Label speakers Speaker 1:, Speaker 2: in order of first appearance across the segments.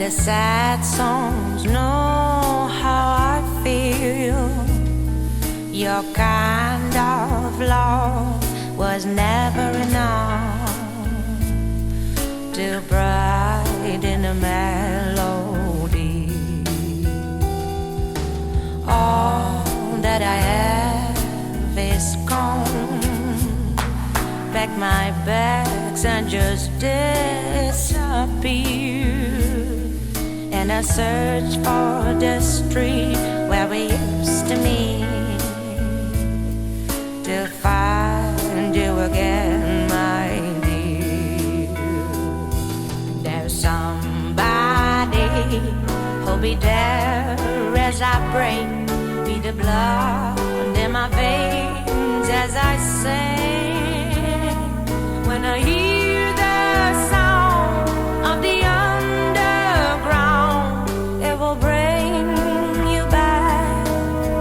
Speaker 1: the sad songs know how I feel. Your kind of love was never enough to brighten a melody. All that I have is gone. Pack my bags and just disappear. And I search for the street where we used to meet, to find you again, my dear. There's somebody who'll be there as I break, be the blood in my veins as I sing. When I hear the sound of the underground, it will bring you back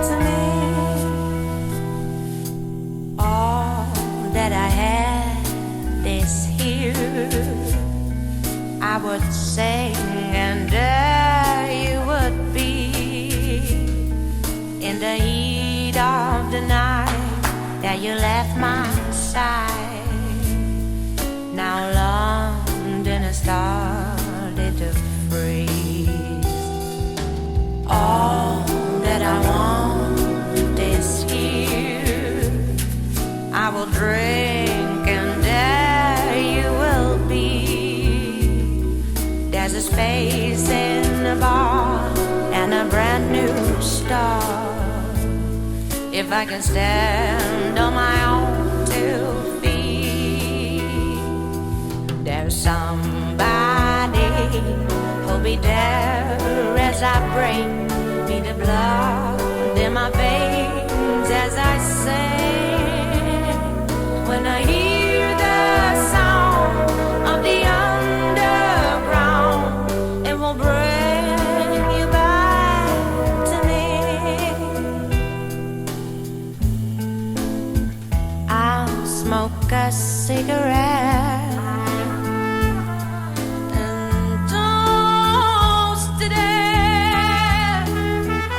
Speaker 1: to me. All that I had is here. I would sing and there you would be, in the heat of the night that you left my side. Now London has started to freeze. All that I want is here. I will drink and there you will be. There's a space in the bar and a brand new start. If I can stand on my own 2 feet, there's somebody who'll be there as I break, be the blood in my veins as I sing. When I hear the sound of the underground, it will bring you back to me. I'll smoke a cigarette and toast to death.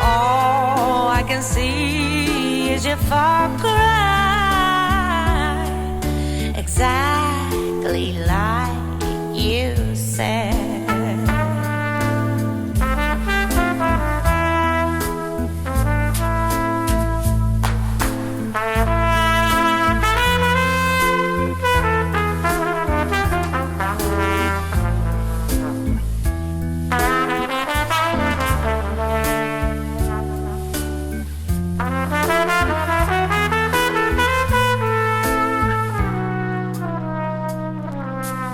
Speaker 1: All I can see is your far cry, exactly like you said.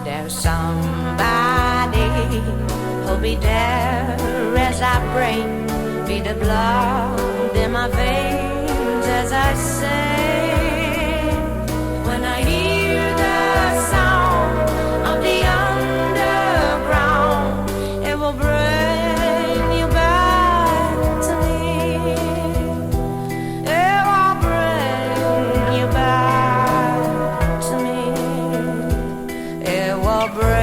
Speaker 1: There's somebody who'll be there as I break, be the blood in my veins as I sing. When I hear the sound of the underground, it will bring you back to me. It will bring you back to me. It will bring